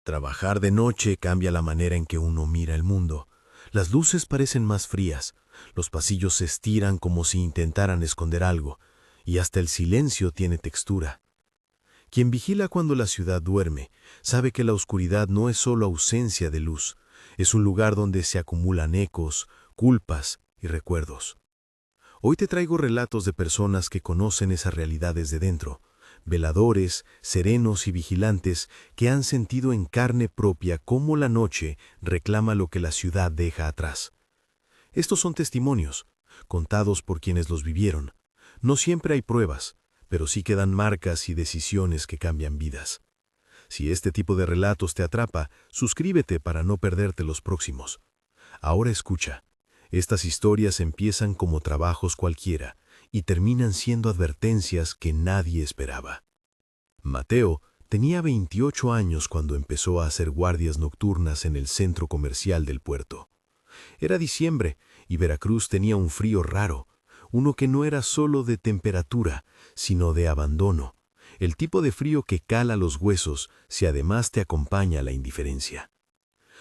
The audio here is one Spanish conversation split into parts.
Trabajar de noche cambia la manera en que uno mira el mundo. Las luces parecen más frías, los pasillos se estiran como si intentaran esconder algo, y hasta el silencio tiene textura. Quien vigila cuando la ciudad duerme, sabe que la oscuridad no es solo ausencia de luz, es un lugar donde se acumulan ecos, culpas y recuerdos. Hoy te traigo relatos de personas que conocen esas realidades de dentro, veladores, serenos y vigilantes que han sentido en carne propia cómo la noche reclama lo que la ciudad deja atrás. Estos son testimonios, contados por quienes los vivieron. No siempre hay pruebas, pero sí quedan marcas y decisiones que cambian vidas. Si este tipo de relatos te atrapa, suscríbete para no perderte los próximos. Ahora escucha. Estas historias empiezan como trabajos cualquiera y terminan siendo advertencias que nadie esperaba. Mateo tenía 28 años cuando empezó a hacer guardias nocturnas en el centro comercial del puerto. Era diciembre y Veracruz tenía un frío raro, uno que no era solo de temperatura, sino de abandono, el tipo de frío que cala los huesos si además te acompaña la indiferencia.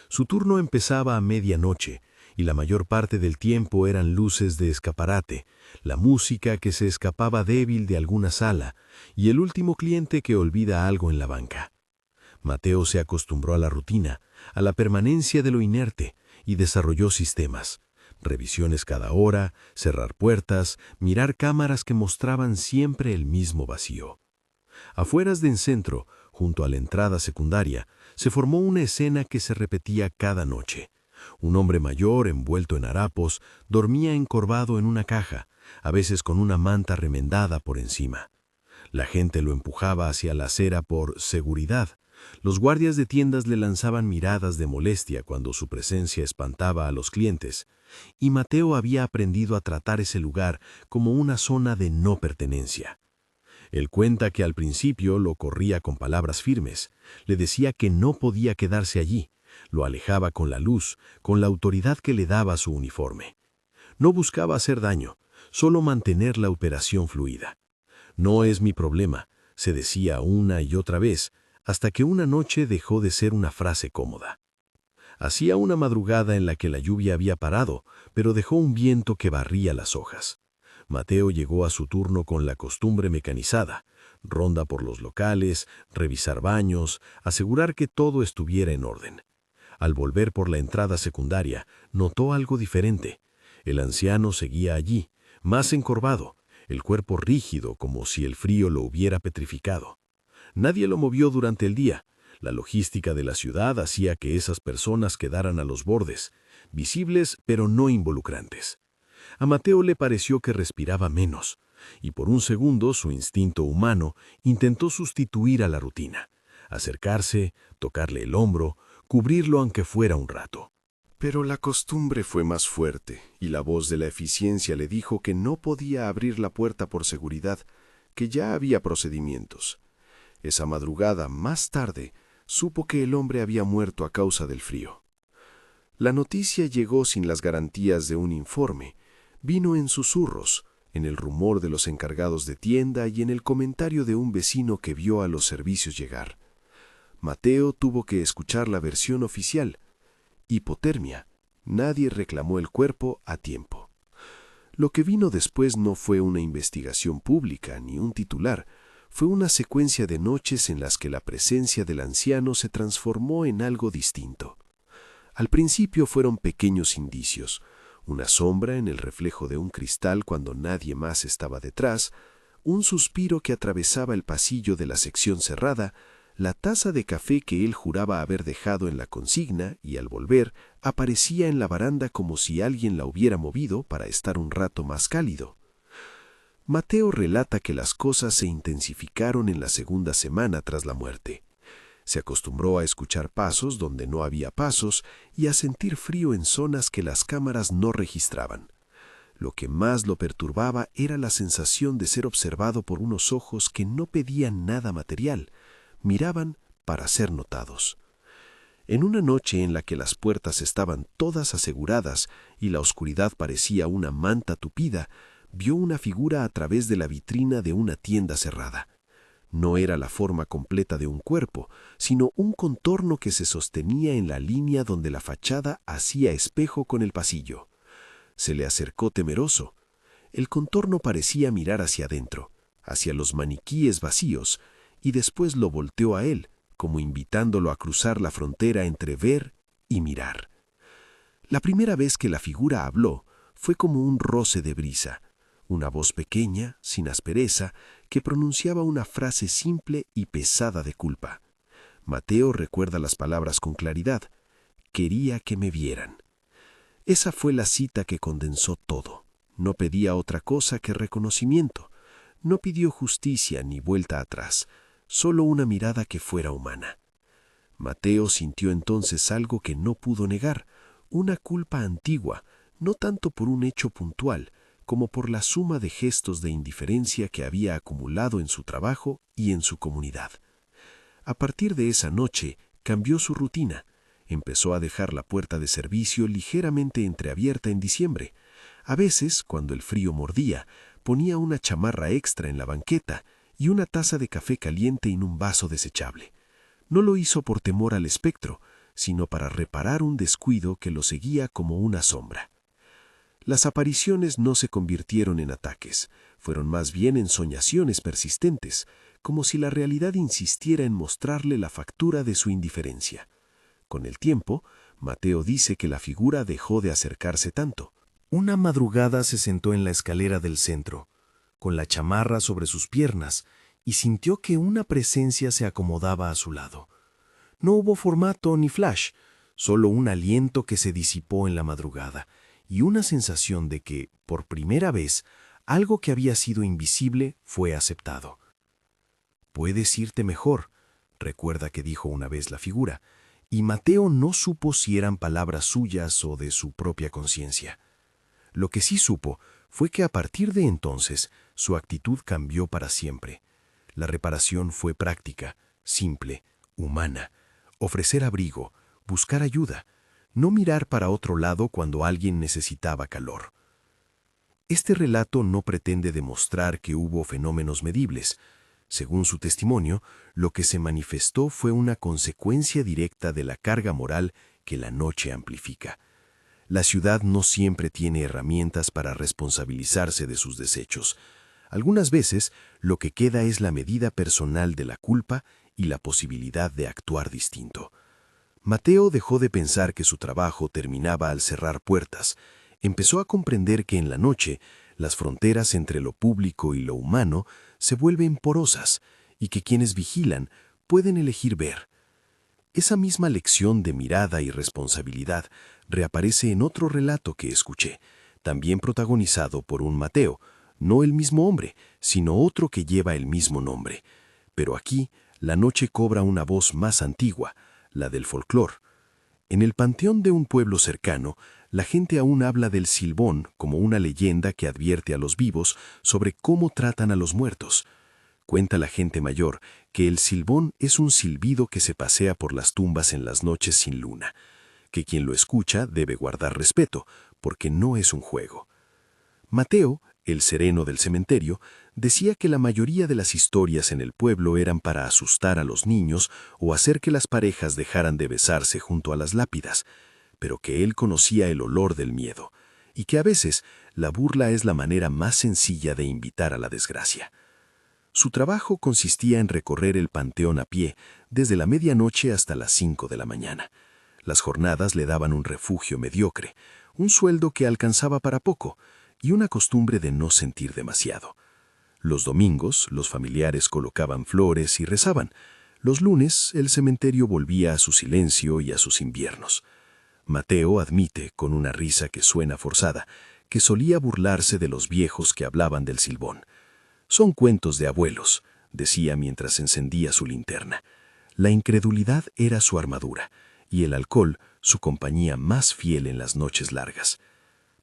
Su turno empezaba a medianoche, y la mayor parte del tiempo eran luces de escaparate, la música que se escapaba débil de alguna sala y el último cliente que olvida algo en la banca. Mateo se acostumbró a la rutina, a la permanencia de lo inerte y desarrolló sistemas. Revisiones cada hora, cerrar puertas, mirar cámaras que mostraban siempre el mismo vacío. Afueras del centro, junto a la entrada secundaria, se formó una escena que se repetía cada noche. Un hombre mayor, envuelto en harapos, dormía encorvado en una caja, a veces con una manta remendada por encima. La gente lo empujaba hacia la acera por seguridad. Los guardias de tiendas le lanzaban miradas de molestia cuando su presencia espantaba a los clientes, y Mateo había aprendido a tratar ese lugar como una zona de no pertenencia. Él cuenta que al principio lo corría con palabras firmes, le decía que no podía quedarse allí, lo alejaba con la luz, con la autoridad que le daba su uniforme. No buscaba hacer daño, solo mantener la operación fluida. No es mi problema, se decía una y otra vez, hasta que una noche dejó de ser una frase cómoda. Hacía una madrugada en la que la lluvia había parado, pero dejó un viento que barría las hojas. Mateo llegó a su turno con la costumbre mecanizada, ronda por los locales, revisar baños, asegurar que todo estuviera en orden. Al volver por la entrada secundaria, notó algo diferente. El anciano seguía allí, más encorvado, el cuerpo rígido como si el frío lo hubiera petrificado. Nadie lo movió durante el día. La logística de la ciudad hacía que esas personas quedaran a los bordes, visibles pero no involucrantes. A Mateo le pareció que respiraba menos, y por un segundo su instinto humano intentó sustituir a la rutina, acercarse, tocarle el hombro, cubrirlo aunque fuera un rato. Pero la costumbre fue más fuerte, y la voz de la eficiencia le dijo que no podía abrir la puerta por seguridad, que ya había procedimientos. Esa madrugada, más tarde, supo que el hombre había muerto a causa del frío. La noticia llegó sin las garantías de un informe, vino en susurros, en el rumor de los encargados de tienda y en el comentario de un vecino que vio a los servicios llegar. Mateo tuvo que escuchar la versión oficial. Hipotermia. Nadie reclamó el cuerpo a tiempo. Lo que vino después no fue una investigación pública ni un titular, fue una secuencia de noches en las que la presencia del anciano se transformó en algo distinto. Al principio fueron pequeños indicios, una sombra en el reflejo de un cristal cuando nadie más estaba detrás, un suspiro que atravesaba el pasillo de la sección cerrada, la taza de café que él juraba haber dejado en la consigna y al volver aparecía en la baranda como si alguien la hubiera movido para estar un rato más cálido. Mateo relata que las cosas se intensificaron en la segunda semana tras la muerte. Se acostumbró a escuchar pasos donde no había pasos y a sentir frío en zonas que las cámaras no registraban. Lo que más lo perturbaba era la sensación de ser observado por unos ojos que no pedían nada material, miraban para ser notados. En una noche en la que las puertas estaban todas aseguradas y la oscuridad parecía una manta tupida, vio una figura a través de la vitrina de una tienda cerrada. No era la forma completa de un cuerpo, sino un contorno que se sostenía en la línea donde la fachada hacía espejo con el pasillo. Se le acercó temeroso. El contorno parecía mirar hacia adentro, hacia los maniquíes vacíos, y después lo volteó a él, como invitándolo a cruzar la frontera entre ver y mirar. La primera vez que la figura habló fue como un roce de brisa, una voz pequeña, sin aspereza, que pronunciaba una frase simple y pesada de culpa. Mateo recuerda las palabras con claridad. Quería que me vieran. Esa fue la cita que condensó todo. No pedía otra cosa que reconocimiento. No pidió justicia ni vuelta atrás, solo una mirada que fuera humana. Mateo sintió entonces algo que no pudo negar, una culpa antigua, no tanto por un hecho puntual, como por la suma de gestos de indiferencia que había acumulado en su trabajo y en su comunidad. A partir de esa noche, cambió su rutina. Empezó a dejar la puerta de servicio ligeramente entreabierta en diciembre. A veces, cuando el frío mordía, ponía una chamarra extra en la banqueta y una taza de café caliente en un vaso desechable. No lo hizo por temor al espectro, sino para reparar un descuido que lo seguía como una sombra. Las apariciones no se convirtieron en ataques, fueron más bien ensoñaciones persistentes, como si la realidad insistiera en mostrarle la factura de su indiferencia. Con el tiempo, Mateo dice que la figura dejó de acercarse tanto. Una madrugada se sentó en la escalera del centro, con la chamarra sobre sus piernas, y sintió que una presencia se acomodaba a su lado. No hubo formato ni flash, solo un aliento que se disipó en la madrugada, y una sensación de que, por primera vez, algo que había sido invisible fue aceptado. «Puedes irte mejor», recuerda que dijo una vez la figura, y Mateo no supo si eran palabras suyas o de su propia conciencia. Lo que sí supo fue que a partir de entonces su actitud cambió para siempre. La reparación fue práctica, simple, humana. Ofrecer abrigo, buscar ayuda, no mirar para otro lado cuando alguien necesitaba calor. Este relato no pretende demostrar que hubo fenómenos medibles. Según su testimonio, lo que se manifestó fue una consecuencia directa de la carga moral que la noche amplifica. La ciudad no siempre tiene herramientas para responsabilizarse de sus desechos. Algunas veces, lo que queda es la medida personal de la culpa y la posibilidad de actuar distinto. Mateo dejó de pensar que su trabajo terminaba al cerrar puertas. Empezó a comprender que en la noche las fronteras entre lo público y lo humano se vuelven porosas y que quienes vigilan pueden elegir ver. Esa misma lección de mirada y responsabilidad reaparece en otro relato que escuché, también protagonizado por un Mateo, no el mismo hombre, sino otro que lleva el mismo nombre. Pero aquí la noche cobra una voz más antigua, la del folclore. En el panteón de un pueblo cercano, la gente aún habla del silbón como una leyenda que advierte a los vivos sobre cómo tratan a los muertos. Cuenta la gente mayor que el silbón es un silbido que se pasea por las tumbas en las noches sin luna, que quien lo escucha debe guardar respeto, porque no es un juego. Mateo, el sereno del cementerio, decía que la mayoría de las historias en el pueblo eran para asustar a los niños o hacer que las parejas dejaran de besarse junto a las lápidas, pero que él conocía el olor del miedo, y que a veces la burla es la manera más sencilla de invitar a la desgracia. Su trabajo consistía en recorrer el panteón a pie desde la medianoche hasta las 5 de la mañana. Las jornadas le daban un refugio mediocre, un sueldo que alcanzaba para poco, y una costumbre de no sentir demasiado. Los domingos, los familiares colocaban flores y rezaban. Los lunes, el cementerio volvía a su silencio y a sus inviernos. Mateo admite, con una risa que suena forzada, que solía burlarse de los viejos que hablaban del silbón. «Son cuentos de abuelos», decía mientras encendía su linterna. La incredulidad era su armadura, y el alcohol su compañía más fiel en las noches largas.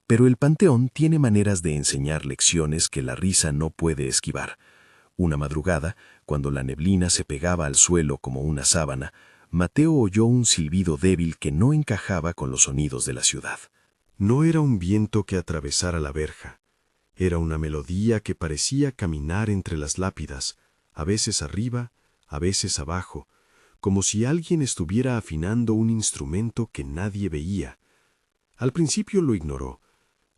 Pero el panteón tiene maneras de enseñar lecciones que la risa no puede esquivar. Una madrugada, cuando la neblina se pegaba al suelo como una sábana, Mateo oyó un silbido débil que no encajaba con los sonidos de la ciudad. No era un viento que atravesara la verja. Era una melodía que parecía caminar entre las lápidas, a veces arriba, a veces abajo, como si alguien estuviera afinando un instrumento que nadie veía. Al principio lo ignoró.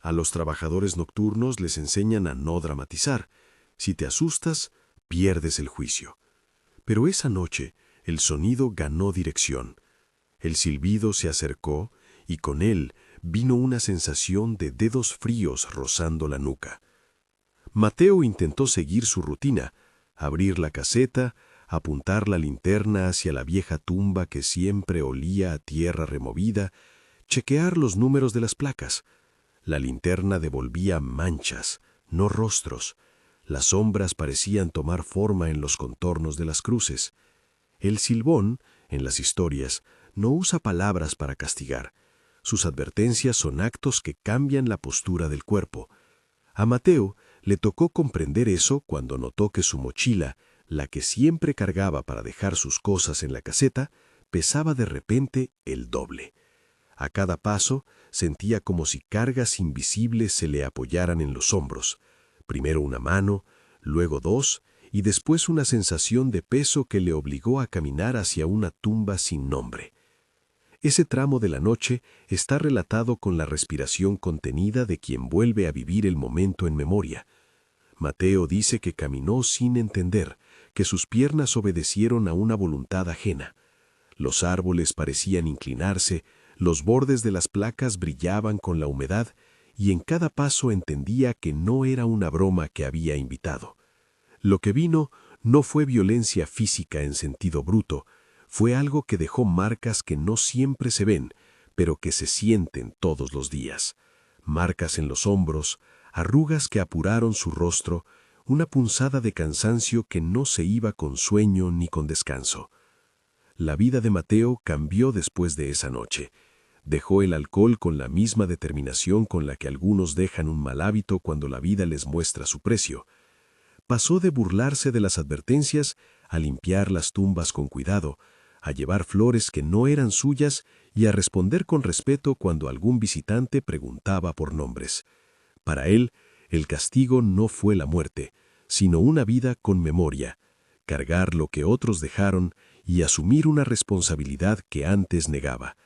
A los trabajadores nocturnos les enseñan a no dramatizar. Si te asustas, pierdes el juicio. Pero esa noche el sonido ganó dirección. El silbido se acercó y con él vino una sensación de dedos fríos rozando la nuca. Mateo intentó seguir su rutina, abrir la caseta, apuntar la linterna hacia la vieja tumba que siempre olía a tierra removida, chequear los números de las placas. La linterna devolvía manchas, no rostros. Las sombras parecían tomar forma en los contornos de las cruces. El silbón, en las historias, no usa palabras para castigar. Sus advertencias son actos que cambian la postura del cuerpo. A Mateo le tocó comprender eso cuando notó que su mochila, la que siempre cargaba para dejar sus cosas en la caseta, pesaba de repente el doble. A cada paso sentía como si cargas invisibles se le apoyaran en los hombros. Primero una mano, luego dos, y después una sensación de peso que le obligó a caminar hacia una tumba sin nombre. Ese tramo de la noche está relatado con la respiración contenida de quien vuelve a vivir el momento en memoria. Mateo dice que caminó sin entender, que sus piernas obedecieron a una voluntad ajena. Los árboles parecían inclinarse, los bordes de las placas brillaban con la humedad, y en cada paso entendía que no era una broma que había invitado. Lo que vino no fue violencia física en sentido bruto, fue algo que dejó marcas que no siempre se ven, pero que se sienten todos los días. Marcas en los hombros, arrugas que apuraron su rostro, una punzada de cansancio que no se iba con sueño ni con descanso. La vida de Mateo cambió después de esa noche. Dejó el alcohol con la misma determinación con la que algunos dejan un mal hábito cuando la vida les muestra su precio. Pasó de burlarse de las advertencias a limpiar las tumbas con cuidado, a llevar flores que no eran suyas y a responder con respeto cuando algún visitante preguntaba por nombres. Para él, el castigo no fue la muerte, sino una vida con memoria, cargar lo que otros dejaron y asumir una responsabilidad que antes negaba.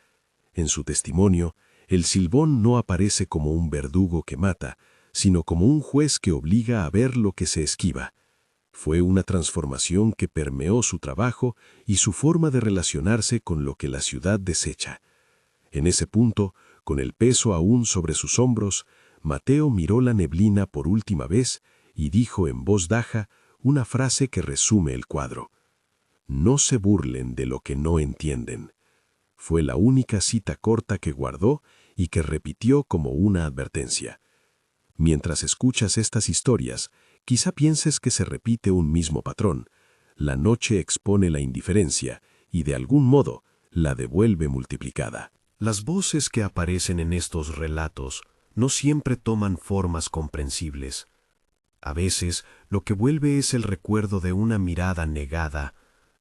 En su testimonio, el silbón no aparece como un verdugo que mata, sino como un juez que obliga a ver lo que se esquiva. Fue una transformación que permeó su trabajo y su forma de relacionarse con lo que la ciudad desecha. En ese punto, con el peso aún sobre sus hombros, Mateo miró la neblina por última vez y dijo en voz baja una frase que resume el cuadro. No se burlen de lo que no entienden. Fue la única cita corta que guardó y que repitió como una advertencia. Mientras escuchas estas historias, quizá pienses que se repite un mismo patrón. La noche expone la indiferencia y, de algún modo, la devuelve multiplicada. Las voces que aparecen en estos relatos no siempre toman formas comprensibles. A veces, lo que vuelve es el recuerdo de una mirada negada,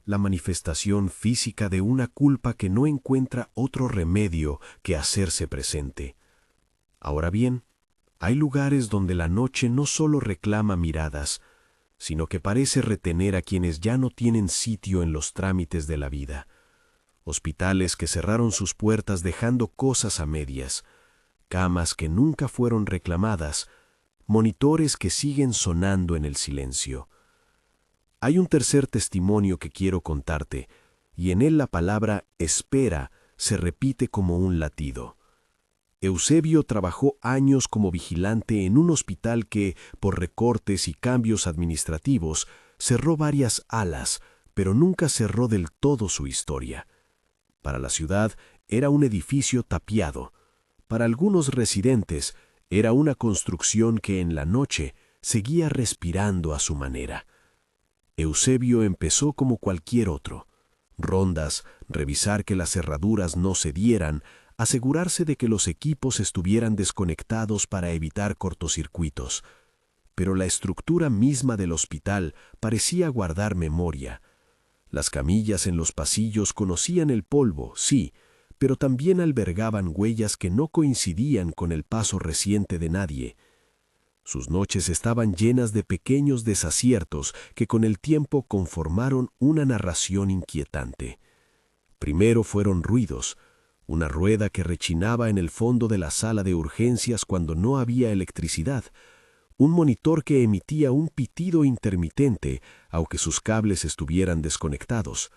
la manifestación física de una culpa que no encuentra otro remedio que hacerse presente. Ahora bien, hay lugares donde la noche no solo reclama miradas, sino que parece retener a quienes ya no tienen sitio en los trámites de la vida. Hospitales que cerraron sus puertas dejando cosas a medias, camas que nunca fueron reclamadas, monitores que siguen sonando en el silencio. Hay un tercer testimonio que quiero contarte, y en él la palabra espera se repite como un latido. Eusebio trabajó años como vigilante en un hospital que, por recortes y cambios administrativos, cerró varias alas, pero nunca cerró del todo su historia. Para la ciudad era un edificio tapiado. Para algunos residentes era una construcción que en la noche seguía respirando a su manera. Eusebio empezó como cualquier otro. Rondas, revisar que las cerraduras no cedieran, asegurarse de que los equipos estuvieran desconectados para evitar cortocircuitos. Pero la estructura misma del hospital parecía guardar memoria. Las camillas en los pasillos conocían el polvo, sí, pero también albergaban huellas que no coincidían con el paso reciente de nadie. Sus noches estaban llenas de pequeños desaciertos que con el tiempo conformaron una narración inquietante. Primero fueron ruidos, una rueda que rechinaba en el fondo de la sala de urgencias cuando no había electricidad, un monitor que emitía un pitido intermitente, aunque sus cables estuvieran desconectados.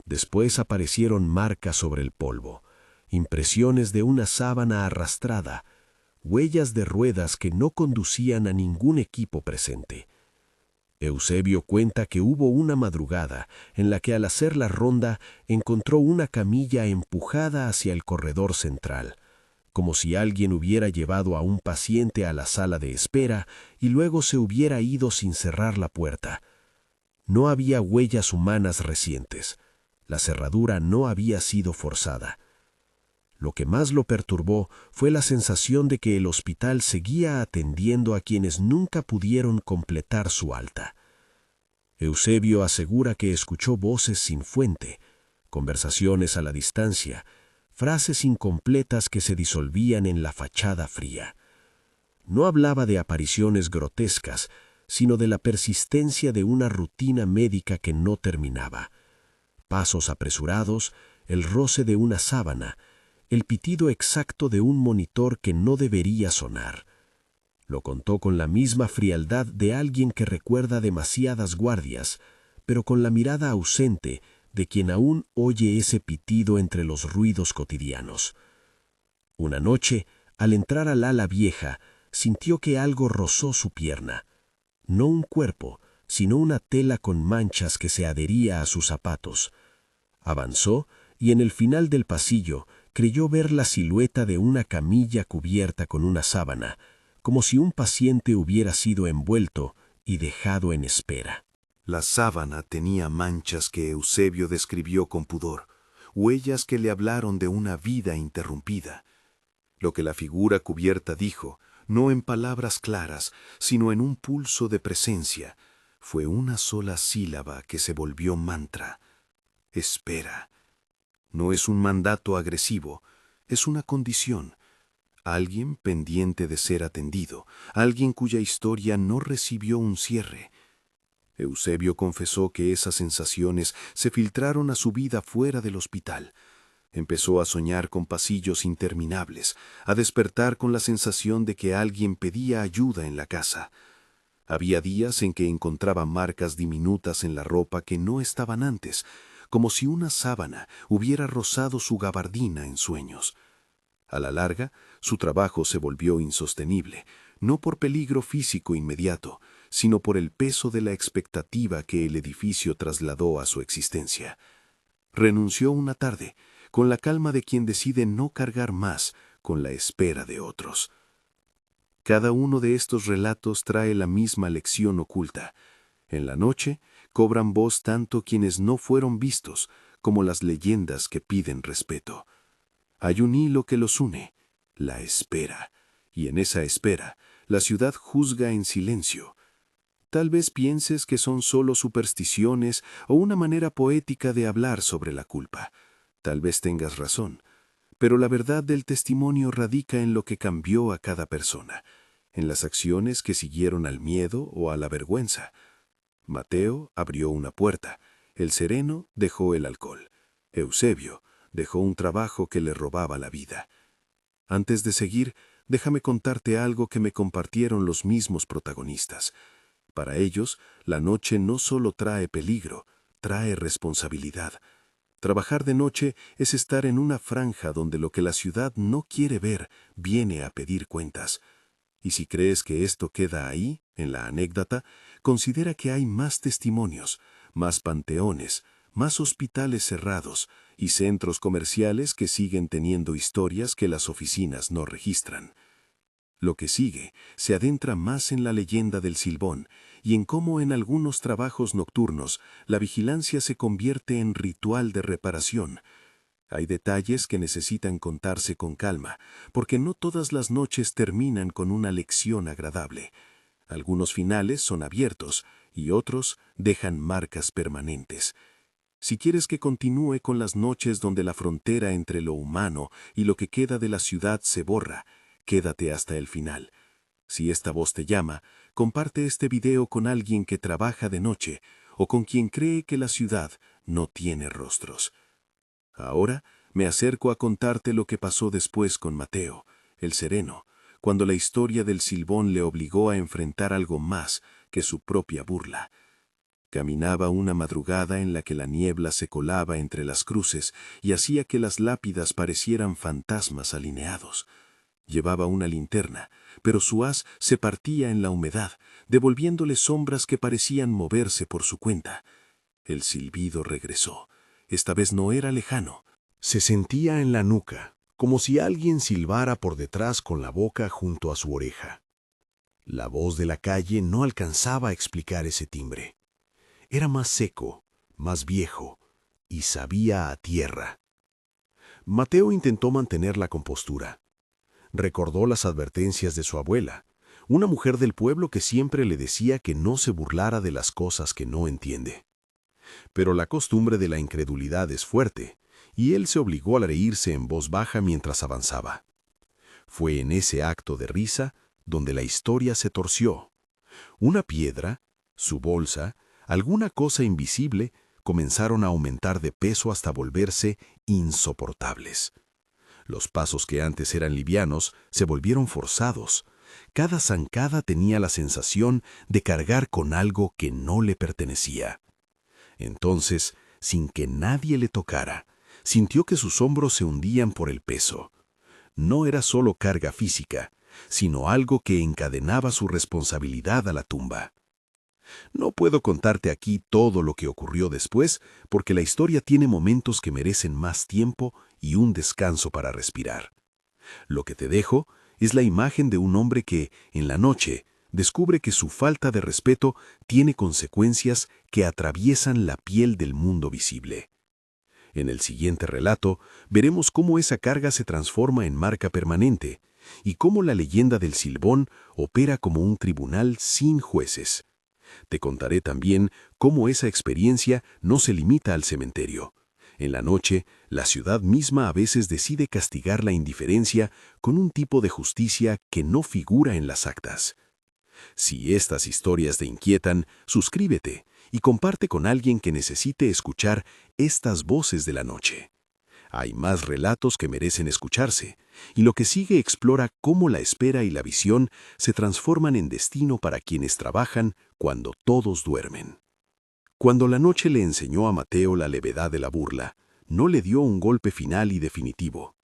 Después aparecieron marcas sobre el polvo, impresiones de una sábana arrastrada, huellas de ruedas que no conducían a ningún equipo presente. Eusebio cuenta que hubo una madrugada en la que al hacer la ronda encontró una camilla empujada hacia el corredor central, como si alguien hubiera llevado a un paciente a la sala de espera y luego se hubiera ido sin cerrar la puerta. No había huellas humanas recientes. La cerradura no había sido forzada. Lo que más lo perturbó fue la sensación de que el hospital seguía atendiendo a quienes nunca pudieron completar su alta. Eusebio asegura que escuchó voces sin fuente, conversaciones a la distancia, frases incompletas que se disolvían en la fachada fría. No hablaba de apariciones grotescas, sino de la persistencia de una rutina médica que no terminaba. Pasos apresurados, el roce de una sábana, el pitido exacto de un monitor que no debería sonar. Lo contó con la misma frialdad de alguien que recuerda demasiadas guardias, pero con la mirada ausente de quien aún oye ese pitido entre los ruidos cotidianos. Una noche, al entrar al ala vieja, sintió que algo rozó su pierna. No un cuerpo, sino una tela con manchas que se adhería a sus zapatos. Avanzó y en el final del pasillo creyó ver la silueta de una camilla cubierta con una sábana, como si un paciente hubiera sido envuelto y dejado en espera. La sábana tenía manchas que Eusebio describió con pudor, huellas que le hablaron de una vida interrumpida. Lo que la figura cubierta dijo, no en palabras claras, sino en un pulso de presencia, fue una sola sílaba que se volvió mantra. Espera. No es un mandato agresivo, es una condición. Alguien pendiente de ser atendido, alguien cuya historia no recibió un cierre. Eusebio confesó que esas sensaciones se filtraron a su vida fuera del hospital. Empezó a soñar con pasillos interminables, a despertar con la sensación de que alguien pedía ayuda en la casa. Había días en que encontraba marcas diminutas en la ropa que no estaban antes, como si una sábana hubiera rozado su gabardina en sueños. A la larga, su trabajo se volvió insostenible, no por peligro físico inmediato, sino por el peso de la expectativa que el edificio trasladó a su existencia. Renunció una tarde, con la calma de quien decide no cargar más con la espera de otros. Cada uno de estos relatos trae la misma lección oculta. En la noche cobran voz tanto quienes no fueron vistos como las leyendas que piden respeto. Hay un hilo que los une, la espera, y en esa espera la ciudad juzga en silencio. Tal vez pienses que son solo supersticiones o una manera poética de hablar sobre la culpa. Tal vez tengas razón, pero la verdad del testimonio radica en lo que cambió a cada persona, en las acciones que siguieron al miedo o a la vergüenza. Mateo abrió una puerta, el sereno dejó el alcohol, Eusebio dejó un trabajo que le robaba la vida. Antes de seguir, déjame contarte algo que me compartieron los mismos protagonistas. Para ellos, la noche no solo trae peligro, trae responsabilidad. Trabajar de noche es estar en una franja donde lo que la ciudad no quiere ver viene a pedir cuentas. Y si crees que esto queda ahí, en la anécdota, considera que hay más testimonios, más panteones, más hospitales cerrados y centros comerciales que siguen teniendo historias que las oficinas no registran. Lo que sigue se adentra más en la leyenda del Silbón y en cómo en algunos trabajos nocturnos la vigilancia se convierte en ritual de reparación. Hay detalles que necesitan contarse con calma, porque no todas las noches terminan con una lección agradable. Algunos finales son abiertos y otros dejan marcas permanentes. Si quieres que continúe con las noches donde la frontera entre lo humano y lo que queda de la ciudad se borra, quédate hasta el final. Si esta voz te llama, comparte este video con alguien que trabaja de noche o con quien cree que la ciudad no tiene rostros. Ahora me acerco a contarte lo que pasó después con Mateo, el sereno, cuando la historia del Silbón le obligó a enfrentar algo más que su propia burla. Caminaba una madrugada en la que la niebla se colaba entre las cruces y hacía que las lápidas parecieran fantasmas alineados. Llevaba una linterna, pero su haz se partía en la humedad, devolviéndole sombras que parecían moverse por su cuenta. El silbido regresó. Esta vez no era lejano. Se sentía en la nuca, como si alguien silbara por detrás con la boca junto a su oreja. La voz de la calle no alcanzaba a explicar ese timbre. Era más seco, más viejo, y sabía a tierra. Mateo intentó mantener la compostura. Recordó las advertencias de su abuela, una mujer del pueblo que siempre le decía que no se burlara de las cosas que no entiende. Pero la costumbre de la incredulidad es fuerte, y él se obligó a reírse en voz baja mientras avanzaba. Fue en ese acto de risa donde la historia se torció. Una piedra, su bolsa, alguna cosa invisible, comenzaron a aumentar de peso hasta volverse insoportables. Los pasos que antes eran livianos se volvieron forzados. Cada zancada tenía la sensación de cargar con algo que no le pertenecía. Entonces, sin que nadie le tocara, sintió que sus hombros se hundían por el peso. No era solo carga física, sino algo que encadenaba su responsabilidad a la tumba. No puedo contarte aquí todo lo que ocurrió después, porque la historia tiene momentos que merecen más tiempo y un descanso para respirar. Lo que te dejo es la imagen de un hombre que, en la noche, descubre que su falta de respeto tiene consecuencias que atraviesan la piel del mundo visible. En el siguiente relato, veremos cómo esa carga se transforma en marca permanente y cómo la leyenda del Silbón opera como un tribunal sin jueces. Te contaré también cómo esa experiencia no se limita al cementerio. En la noche, la ciudad misma a veces decide castigar la indiferencia con un tipo de justicia que no figura en las actas. Si estas historias te inquietan, suscríbete y comparte con alguien que necesite escuchar estas voces de la noche. Hay más relatos que merecen escucharse, y lo que sigue explora cómo la espera y la visión se transforman en destino para quienes trabajan cuando todos duermen. Cuando la noche le enseñó a Mateo la levedad de la burla, no le dio un golpe final y definitivo.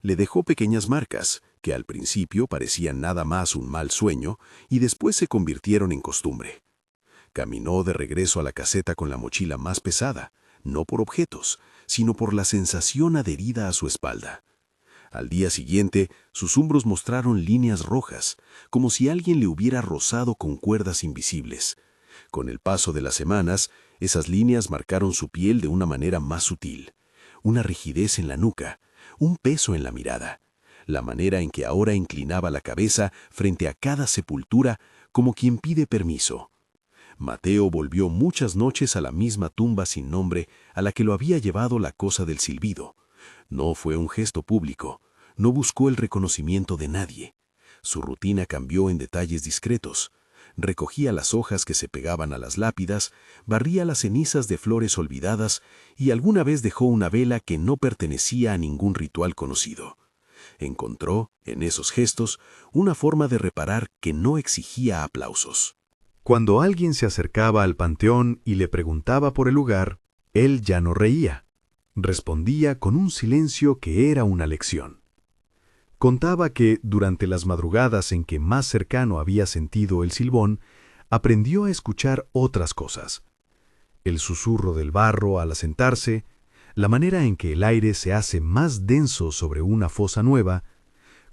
Le dejó pequeñas marcas, que al principio parecían nada más un mal sueño y después se convirtieron en costumbre. Caminó de regreso a la caseta con la mochila más pesada, no por objetos, sino por la sensación adherida a su espalda. Al día siguiente, sus hombros mostraron líneas rojas, como si alguien le hubiera rozado con cuerdas invisibles. Con el paso de las semanas, esas líneas marcaron su piel de una manera más sutil. Una rigidez en la nuca, un peso en la mirada, la manera en que ahora inclinaba la cabeza frente a cada sepultura como quien pide permiso. Mateo volvió muchas noches a la misma tumba sin nombre a la que lo había llevado la cosa del silbido. No fue un gesto público, no buscó el reconocimiento de nadie. Su rutina cambió en detalles discretos. Recogía las hojas que se pegaban a las lápidas, barría las cenizas de flores olvidadas y alguna vez dejó una vela que no pertenecía a ningún ritual conocido. Encontró, en esos gestos, una forma de reparar que no exigía aplausos. Cuando alguien se acercaba al panteón y le preguntaba por el lugar, él ya no reía. Respondía con un silencio que era una lección. Contaba que, durante las madrugadas en que más cercano había sentido el silbón, aprendió a escuchar otras cosas. El susurro del barro al asentarse, la manera en que el aire se hace más denso sobre una fosa nueva,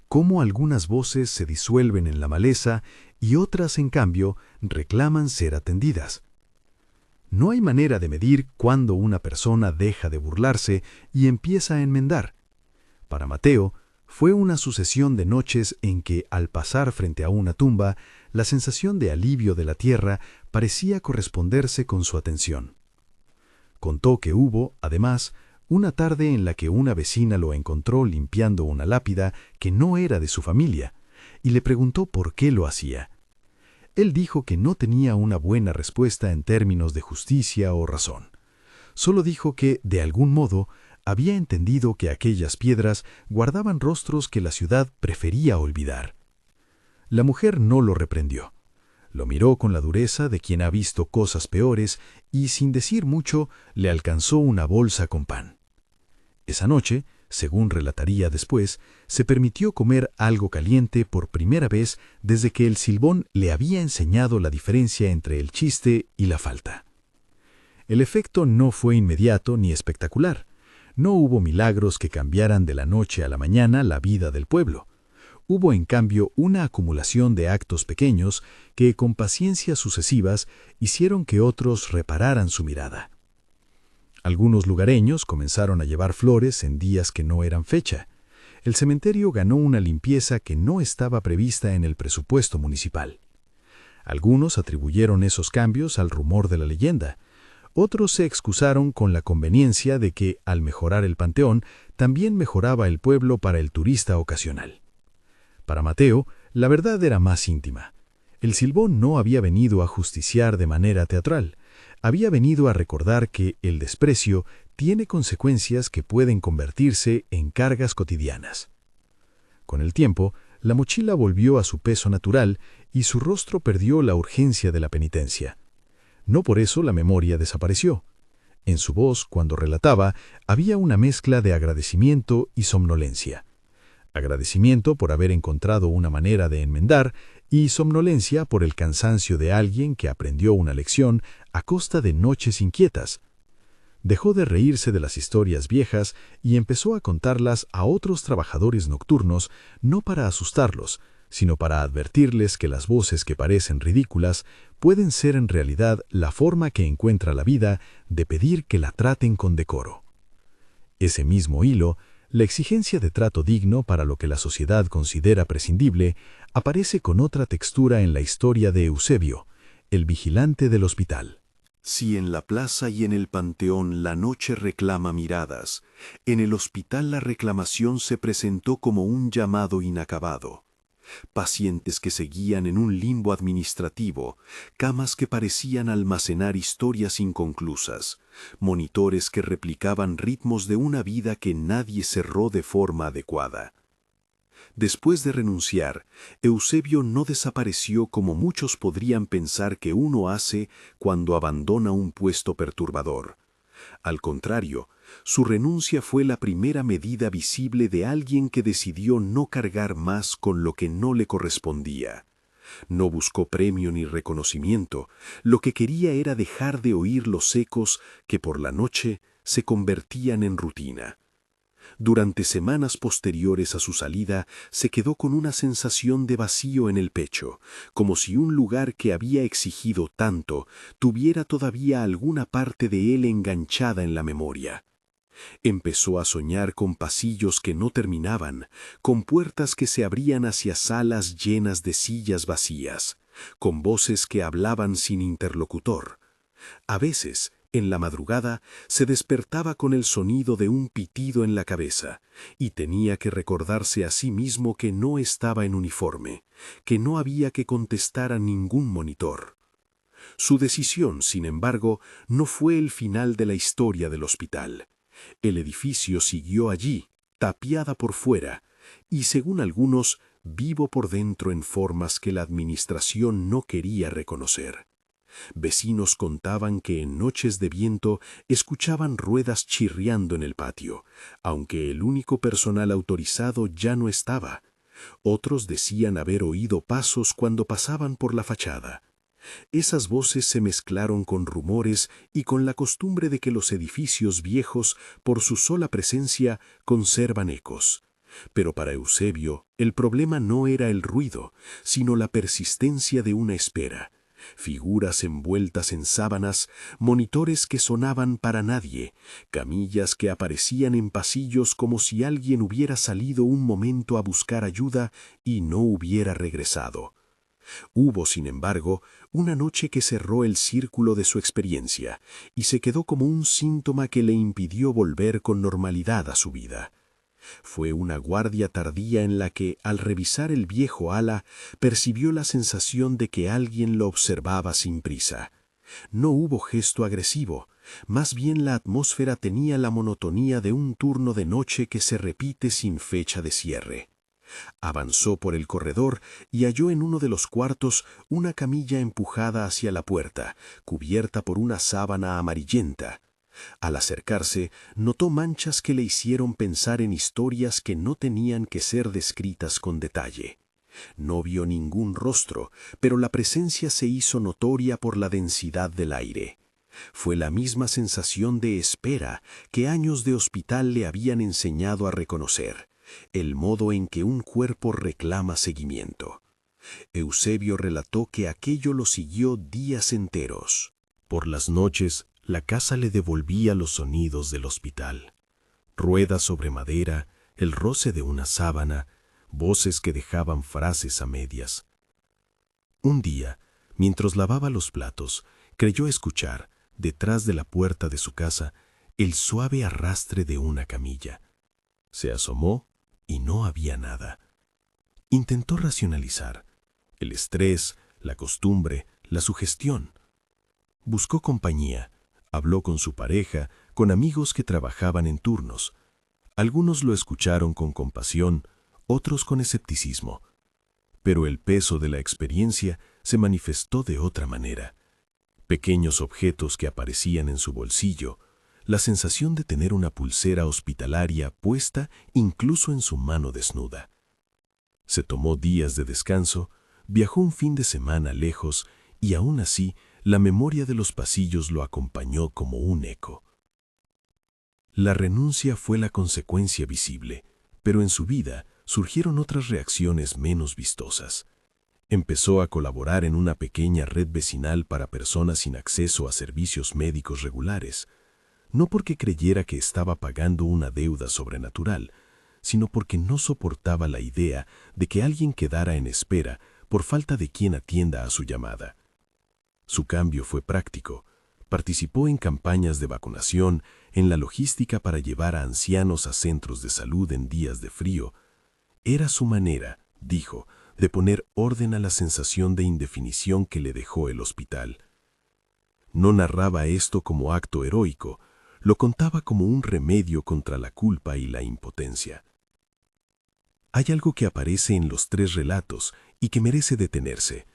cómo algunas voces se disuelven en la maleza y otras, en cambio, reclaman ser atendidas. No hay manera de medir cuándo una persona deja de burlarse y empieza a enmendar. Para Mateo, fue una sucesión de noches en que, al pasar frente a una tumba, la sensación de alivio de la tierra parecía corresponderse con su atención. Contó que hubo, además, una tarde en la que una vecina lo encontró limpiando una lápida que no era de su familia, y le preguntó por qué lo hacía. Él dijo que no tenía una buena respuesta en términos de justicia o razón. Solo dijo que, de algún modo, había entendido que aquellas piedras guardaban rostros que la ciudad prefería olvidar. La mujer no lo reprendió. Lo miró con la dureza de quien ha visto cosas peores y, sin decir mucho, le alcanzó una bolsa con pan. Esa noche, según relataría después, se permitió comer algo caliente por primera vez desde que el Silbón le había enseñado la diferencia entre el chiste y la falta. El efecto no fue inmediato ni espectacular. No hubo milagros que cambiaran de la noche a la mañana la vida del pueblo. Hubo, en cambio, una acumulación de actos pequeños que, con paciencias sucesivas, hicieron que otros repararan su mirada. Algunos lugareños comenzaron a llevar flores en días que no eran fecha. El cementerio ganó una limpieza que no estaba prevista en el presupuesto municipal. Algunos atribuyeron esos cambios al rumor de la leyenda. Otros se excusaron con la conveniencia de que, al mejorar el panteón, también mejoraba el pueblo para el turista ocasional. Para Mateo, la verdad era más íntima. El Silbón no había venido a justiciar de manera teatral. Había venido a recordar que el desprecio tiene consecuencias que pueden convertirse en cargas cotidianas. Con el tiempo, la mochila volvió a su peso natural y su rostro perdió la urgencia de la penitencia. No por eso la memoria desapareció. En su voz, cuando relataba, había una mezcla de agradecimiento y somnolencia. Agradecimiento por haber encontrado una manera de enmendar y somnolencia por el cansancio de alguien que aprendió una lección a costa de noches inquietas. Dejó de reírse de las historias viejas y empezó a contarlas a otros trabajadores nocturnos, no para asustarlos, sino para advertirles que las voces que parecen ridículas pueden ser en realidad la forma que encuentra la vida de pedir que la traten con decoro. Ese mismo hilo, la exigencia de trato digno para lo que la sociedad considera prescindible, aparece con otra textura en la historia de Eusebio, el vigilante del hospital. Si en la plaza y en el panteón la noche reclama miradas, en el hospital la reclamación se presentó como un llamado inacabado. Pacientes que seguían en un limbo administrativo, camas que parecían almacenar historias inconclusas, monitores que replicaban ritmos de una vida que nadie cerró de forma adecuada. Después de renunciar, Eusebio no desapareció como muchos podrían pensar que uno hace cuando abandona un puesto perturbador. Al contrario, su renuncia fue la primera medida visible de alguien que decidió no cargar más con lo que no le correspondía. No buscó premio ni reconocimiento, lo que quería era dejar de oír los ecos que por la noche se convertían en rutina. Durante semanas posteriores a su salida, se quedó con una sensación de vacío en el pecho, como si un lugar que había exigido tanto tuviera todavía alguna parte de él enganchada en la memoria. Empezó a soñar con pasillos que no terminaban, con puertas que se abrían hacia salas llenas de sillas vacías, con voces que hablaban sin interlocutor. A veces, en la madrugada, se despertaba con el sonido de un pitido en la cabeza, y tenía que recordarse a sí mismo que no estaba en uniforme, que no había que contestar a ningún monitor. Su decisión, sin embargo, no fue el final de la historia del hospital. El edificio siguió allí, tapiada por fuera, y según algunos, vivo por dentro en formas que la administración no quería reconocer. Vecinos contaban que en noches de viento escuchaban ruedas chirriando en el patio, aunque el único personal autorizado ya no estaba. Otros decían haber oído pasos cuando pasaban por la fachada. Esas voces se mezclaron con rumores y con la costumbre de que los edificios viejos, por su sola presencia, conservan ecos. Pero para Eusebio, el problema no era el ruido, sino la persistencia de una espera. Figuras envueltas en sábanas, monitores que sonaban para nadie, camillas que aparecían en pasillos como si alguien hubiera salido un momento a buscar ayuda y no hubiera regresado. Hubo, sin embargo, una noche que cerró el círculo de su experiencia y se quedó como un síntoma que le impidió volver con normalidad a su vida. Fue una guardia tardía en la que, al revisar el viejo ala, percibió la sensación de que alguien lo observaba sin prisa. No hubo gesto agresivo, más bien la atmósfera tenía la monotonía de un turno de noche que se repite sin fecha de cierre. Avanzó por el corredor y halló en uno de los cuartos una camilla empujada hacia la puerta, cubierta por una sábana amarillenta. Al acercarse, notó manchas que le hicieron pensar en historias que no tenían que ser descritas con detalle. No vio ningún rostro, pero la presencia se hizo notoria por la densidad del aire. Fue la misma sensación de espera que años de hospital le habían enseñado a reconocer, el modo en que un cuerpo reclama seguimiento. Eusebio relató que aquello lo siguió días enteros. Por las noches, la casa le devolvía los sonidos del hospital. Ruedas sobre madera, el roce de una sábana, voces que dejaban frases a medias. Un día, mientras lavaba los platos, creyó escuchar, detrás de la puerta de su casa, el suave arrastre de una camilla. Se asomó y no había nada. Intentó racionalizar. El estrés, la costumbre, la sugestión. Buscó compañía. Habló con su pareja, con amigos que trabajaban en turnos. Algunos lo escucharon con compasión, otros con escepticismo. Pero el peso de la experiencia se manifestó de otra manera. Pequeños objetos que aparecían en su bolsillo, la sensación de tener una pulsera hospitalaria puesta incluso en su mano desnuda. Se tomó días de descanso, viajó un fin de semana lejos y aún así la memoria de los pasillos lo acompañó como un eco. La renuncia fue la consecuencia visible, pero en su vida surgieron otras reacciones menos vistosas. Empezó a colaborar en una pequeña red vecinal para personas sin acceso a servicios médicos regulares, no porque creyera que estaba pagando una deuda sobrenatural, sino porque no soportaba la idea de que alguien quedara en espera por falta de quien atienda a su llamada. Su cambio fue práctico. Participó en campañas de vacunación, en la logística para llevar a ancianos a centros de salud en días de frío. Era su manera, dijo, de poner orden a la sensación de indefinición que le dejó el hospital. No narraba esto como acto heroico, lo contaba como un remedio contra la culpa y la impotencia. Hay algo que aparece en los tres relatos y que merece detenerse: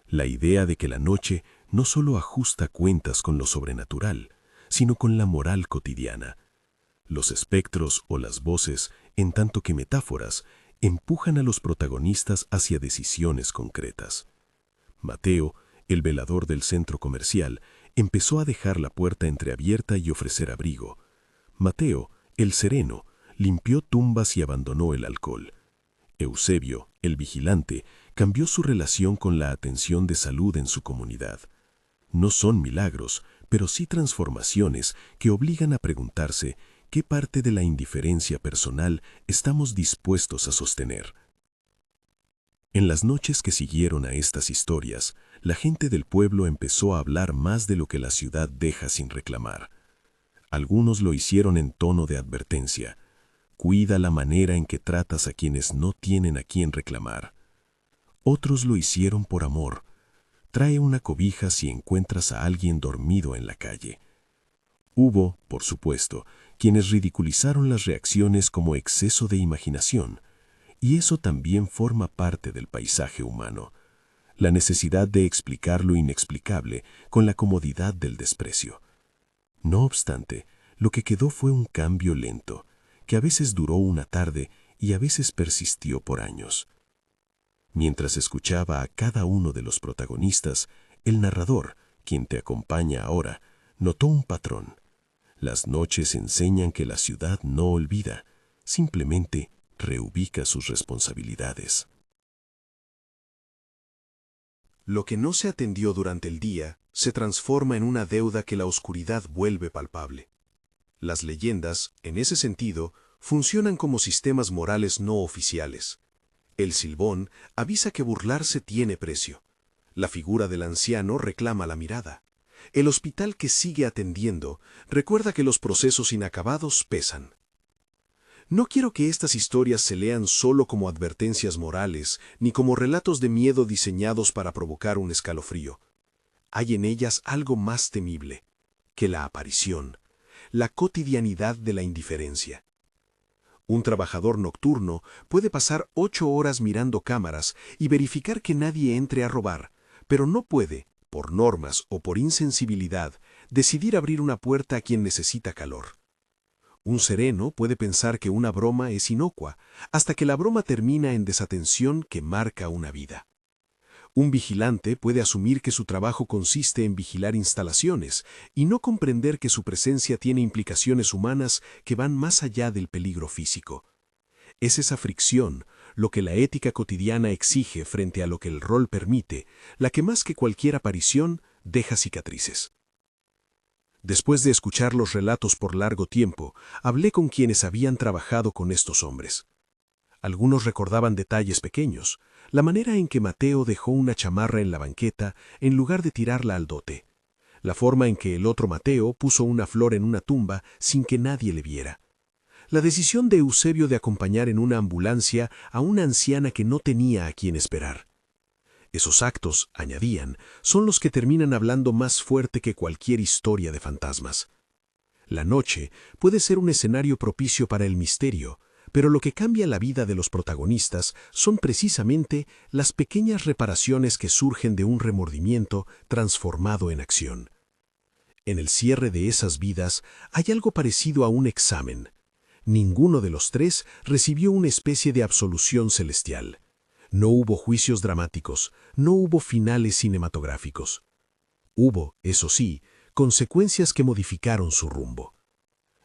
la idea de que la noche no solo ajusta cuentas con lo sobrenatural, sino con la moral cotidiana. Los espectros o las voces, en tanto que metáforas, empujan a los protagonistas hacia decisiones concretas. Mateo, el velador del centro comercial, empezó a dejar la puerta entreabierta y ofrecer abrigo. Mateo, el sereno, limpió tumbas y abandonó el alcohol. Eusebio, el vigilante, cambió su relación con la atención de salud en su comunidad. No son milagros, pero sí transformaciones que obligan a preguntarse qué parte de la indiferencia personal estamos dispuestos a sostener. En las noches que siguieron a estas historias, la gente del pueblo empezó a hablar más de lo que la ciudad deja sin reclamar. Algunos lo hicieron en tono de advertencia: cuida la manera en que tratas a quienes no tienen a quien reclamar. Otros lo hicieron por amor: trae una cobija si encuentras a alguien dormido en la calle. Hubo, por supuesto, quienes ridiculizaron las reacciones como exceso de imaginación, y eso también forma parte del paisaje humano, la necesidad de explicar lo inexplicable con la comodidad del desprecio. No obstante, lo que quedó fue un cambio lento, que a veces duró una tarde y a veces persistió por años. Mientras escuchaba a cada uno de los protagonistas, el narrador, quien te acompaña ahora, notó un patrón. Las noches enseñan que la ciudad no olvida, simplemente reubica sus responsabilidades. Lo que no se atendió durante el día se transforma en una deuda que la oscuridad vuelve palpable. Las leyendas, en ese sentido, funcionan como sistemas morales no oficiales. El silbón avisa que burlarse tiene precio. La figura del anciano reclama la mirada. El hospital que sigue atendiendo recuerda que los procesos inacabados pesan. No quiero que estas historias se lean solo como advertencias morales, ni como relatos de miedo diseñados para provocar un escalofrío. Hay en ellas algo más temible que la aparición, la cotidianidad de la indiferencia. Un trabajador nocturno puede pasar 8 horas mirando cámaras y verificar que nadie entre a robar, pero no puede, por normas o por insensibilidad, decidir abrir una puerta a quien necesita calor. Un sereno puede pensar que una broma es inocua, hasta que la broma termina en desatención que marca una vida. Un vigilante puede asumir que su trabajo consiste en vigilar instalaciones y no comprender que su presencia tiene implicaciones humanas que van más allá del peligro físico. Es esa fricción, lo que la ética cotidiana exige frente a lo que el rol permite, la que más que cualquier aparición deja cicatrices. Después de escuchar los relatos por largo tiempo, hablé con quienes habían trabajado con estos hombres. Algunos recordaban detalles pequeños, la manera en que Mateo dejó una chamarra en la banqueta en lugar de tirarla al dote, la forma en que el otro Mateo puso una flor en una tumba sin que nadie le viera, la decisión de Eusebio de acompañar en una ambulancia a una anciana que no tenía a quien esperar. Esos actos, añadían, son los que terminan hablando más fuerte que cualquier historia de fantasmas. La noche puede ser un escenario propicio para el misterio, pero lo que cambia la vida de los protagonistas son precisamente las pequeñas reparaciones que surgen de un remordimiento transformado en acción. En el cierre de esas vidas hay algo parecido a un examen. Ninguno de los tres recibió una especie de absolución celestial. No hubo juicios dramáticos, no hubo finales cinematográficos. Hubo, eso sí, consecuencias que modificaron su rumbo.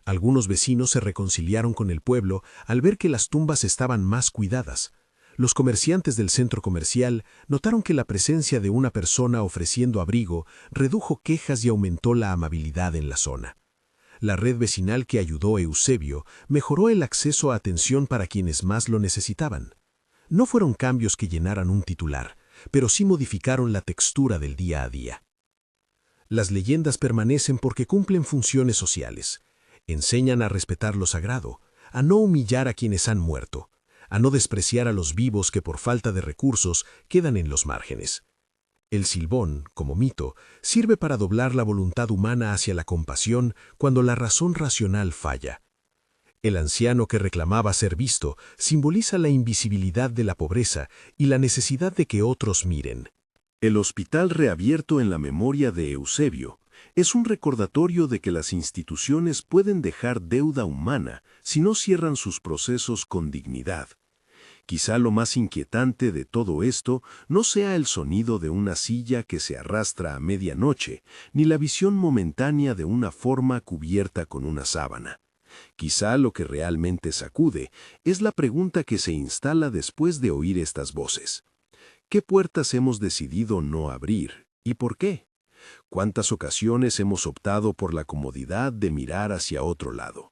Algunos vecinos se reconciliaron con el pueblo al ver que las tumbas estaban más cuidadas. Los comerciantes del centro comercial notaron que la presencia de una persona ofreciendo abrigo redujo quejas y aumentó la amabilidad en la zona. La red vecinal que ayudó a Eusebio mejoró el acceso a atención para quienes más lo necesitaban. No fueron cambios que llenaran un titular, pero sí modificaron la textura del día a día. Las leyendas permanecen porque cumplen funciones sociales. Enseñan a respetar lo sagrado, a no humillar a quienes han muerto, a no despreciar a los vivos que por falta de recursos quedan en los márgenes. El silbón, como mito, sirve para doblar la voluntad humana hacia la compasión cuando la razón racional falla. El anciano que reclamaba ser visto simboliza la invisibilidad de la pobreza y la necesidad de que otros miren. El hospital reabierto en la memoria de Eusebio es un recordatorio de que las instituciones pueden dejar deuda humana si no cierran sus procesos con dignidad. Quizá lo más inquietante de todo esto no sea el sonido de una silla que se arrastra a medianoche, ni la visión momentánea de una forma cubierta con una sábana. Quizá lo que realmente sacude es la pregunta que se instala después de oír estas voces. ¿Qué puertas hemos decidido no abrir? ¿Y por qué? ¿Cuántas ocasiones hemos optado por la comodidad de mirar hacia otro lado?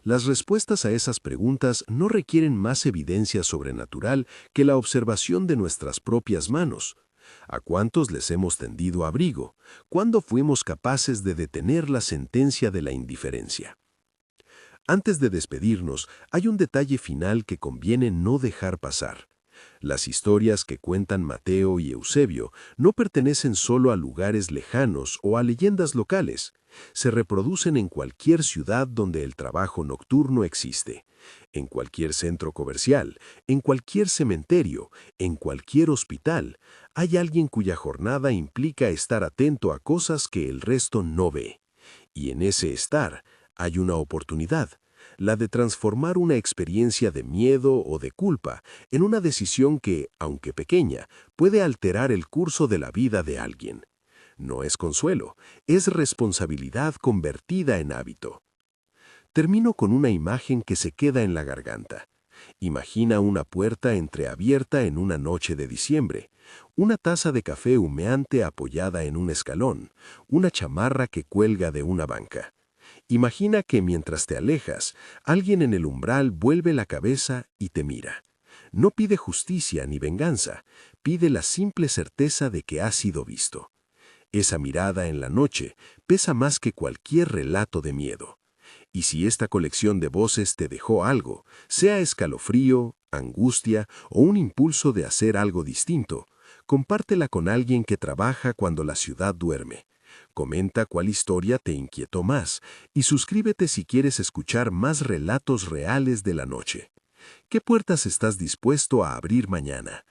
Las respuestas a esas preguntas no requieren más evidencia sobrenatural que la observación de nuestras propias manos. ¿A cuántos les hemos tendido abrigo? ¿Cuándo fuimos capaces de detener la sentencia de la indiferencia? Antes de despedirnos, hay un detalle final que conviene no dejar pasar. Las historias que cuentan Mateo y Eusebio no pertenecen solo a lugares lejanos o a leyendas locales. Se reproducen en cualquier ciudad donde el trabajo nocturno existe, en cualquier centro comercial, en cualquier cementerio, en cualquier hospital. Hay alguien cuya jornada implica estar atento a cosas que el resto no ve. Y en ese estar hay una oportunidad, la de transformar una experiencia de miedo o de culpa en una decisión que, aunque pequeña, puede alterar el curso de la vida de alguien. No es consuelo, es responsabilidad convertida en hábito. Termino con una imagen que se queda en la garganta. Imagina una puerta entreabierta en una noche de diciembre, una taza de café humeante apoyada en un escalón, una chamarra que cuelga de una banca. Imagina que mientras te alejas, alguien en el umbral vuelve la cabeza y te mira. No pide justicia ni venganza, pide la simple certeza de que has sido visto. Esa mirada en la noche pesa más que cualquier relato de miedo. Y si esta colección de voces te dejó algo, sea escalofrío, angustia o un impulso de hacer algo distinto, compártela con alguien que trabaja cuando la ciudad duerme. Comenta cuál historia te inquietó más y suscríbete si quieres escuchar más relatos reales de la noche. ¿Qué puertas estás dispuesto a abrir mañana?